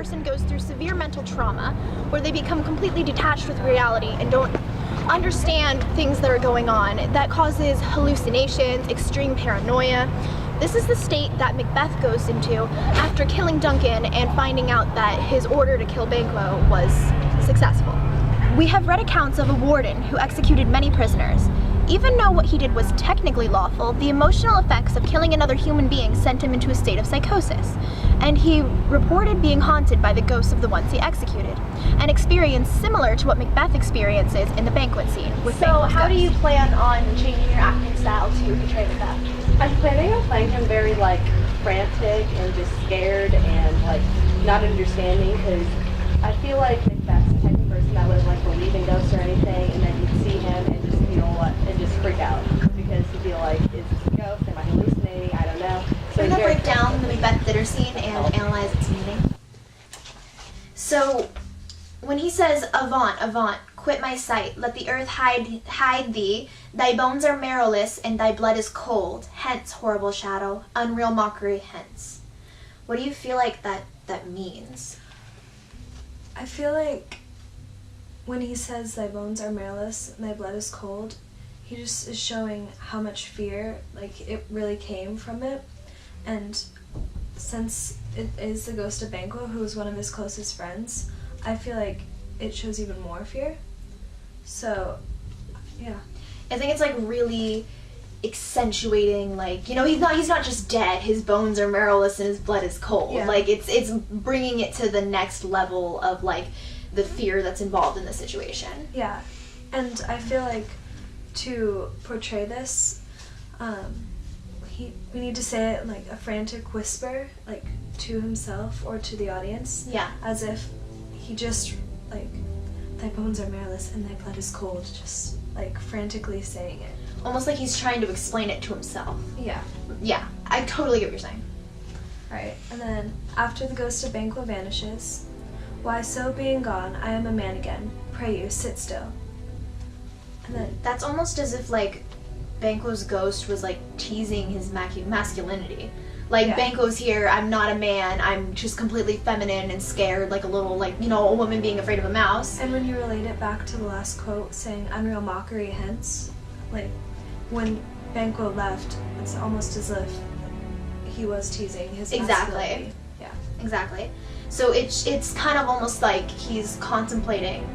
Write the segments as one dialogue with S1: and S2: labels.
S1: person goes through severe mental trauma where they become completely detached with reality and don't understand things that are going on. That causes hallucinations, extreme paranoia. This is the state that Macbeth goes into after killing Duncan and finding out that his order to kill Banquo was successful. We have read accounts of a warden who executed many prisoners. Even though what he did was technically lawful, the emotional effects of killing another human being sent him into a state of psychosis, and he reported being haunted by the ghosts of the ones he executed, an experience similar to what Macbeth experiences in the banquet scene with Banquo's
S2: how do
S1: ghost.
S2: you plan on changing your acting style to portray Macbeth?
S3: I'm planning on playing him very like frantic and just scared and like not understanding, because I feel like Macbeth's the type of person that wouldn't like believe in ghosts or anything, and then you'd see him and just and just freak out because he'd be like, is this a ghost? Am I hallucinating? I don't know. So
S1: We're going to break down the Macbeth dinner scene and analyze its meaning. So, when he says, "Avaunt, avaunt, quit my sight, let the earth hide thee, thy bones are marrowless, and thy blood is cold, hence, horrible shadow, unreal mockery, hence." What do you feel like that means?
S4: I feel like when he says thy bones are marrowless and thy blood is cold, he just is showing how much fear, like, it really came from it. And since it is the ghost of Banquo, who is one of his closest friends, I feel like it shows even more fear. So, yeah.
S1: I think it's like really accentuating, like, you know, he's not just dead, his bones are marrowless and his blood is cold.
S4: Yeah.
S1: Like, it's bringing it to the next level of, like, the fear that's involved in the situation.
S4: Yeah, and I feel like to portray this, we need to say it in like a frantic whisper, like to himself or to the audience.
S1: Yeah.
S4: As if he just like, thy bones are marrowless and thy blood is cold, just like frantically saying it.
S1: Almost like he's trying to explain it to himself.
S4: Yeah.
S1: Yeah, I totally get what you're saying.
S4: Alright, and then after the ghost of Banquo vanishes, why so being gone, I am a man again. Pray you, sit still. And then
S1: That's almost as if, like, Banquo's ghost was, like, teasing his masculinity. Like,
S4: Yeah.
S1: Banquo's here, I'm not a man, I'm just completely feminine and scared, like a little, like, you know, a woman being afraid of a mouse.
S4: And when you relate it back to the last quote saying unreal mockery hence, like when Banquo left, it's almost as if he was teasing his
S1: Exactly.
S4: masculinity. Yeah.
S1: Exactly. So it's kind of almost like he's contemplating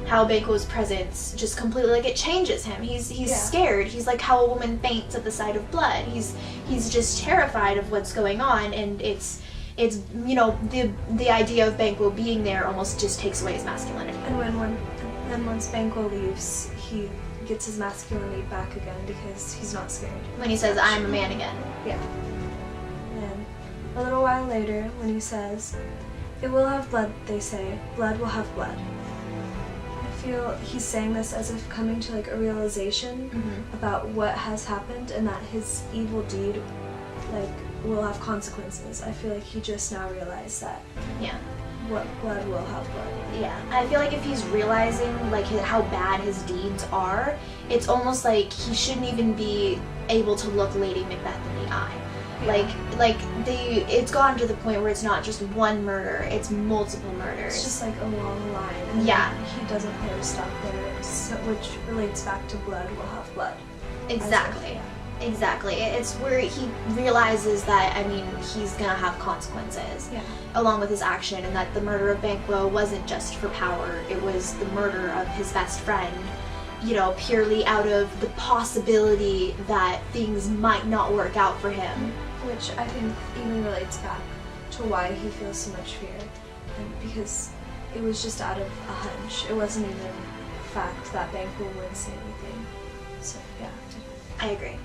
S1: how Banquo's presence just completely, like, it changes him. He's
S4: Yeah.
S1: scared. He's like how a woman faints at the sight of blood. He's just terrified of what's going on, and it's you know, the idea of Banquo being there almost just takes away his masculinity.
S4: And once Banquo leaves, he gets his masculinity back again because he's not scared.
S1: When he says, "I'm a man again."
S4: Yeah. And a little while later, when he says, "It will have blood," they say, "blood will have blood." I feel he's saying this as if coming to like a realization about what has happened and that his evil deed like will have consequences. I feel like he just now realized that
S1: Yeah.
S4: what blood will have blood.
S1: Yeah, I feel like if he's realizing like how bad his deeds are, it's almost like he shouldn't even be able to look Lady Macbeth in the eye.
S4: Yeah.
S1: It's gotten to the point where it's not just one murder, it's multiple murders.
S4: It's just like a long line. And
S1: Yeah.
S4: he doesn't know to stop there, so, which relates back to blood will have blood.
S1: Exactly. Exactly. It's where he realizes that, I mean, he's gonna have consequences along with his action, and that the murder of Banquo wasn't just for power, it was the murder of his best friend, you know, purely out of the possibility that things might not work out for him.
S4: Which I think even relates back to why he feels so much fear, and because it was just out of a hunch. It wasn't even a fact that Banquo wouldn't say anything. So yeah.
S1: I agree.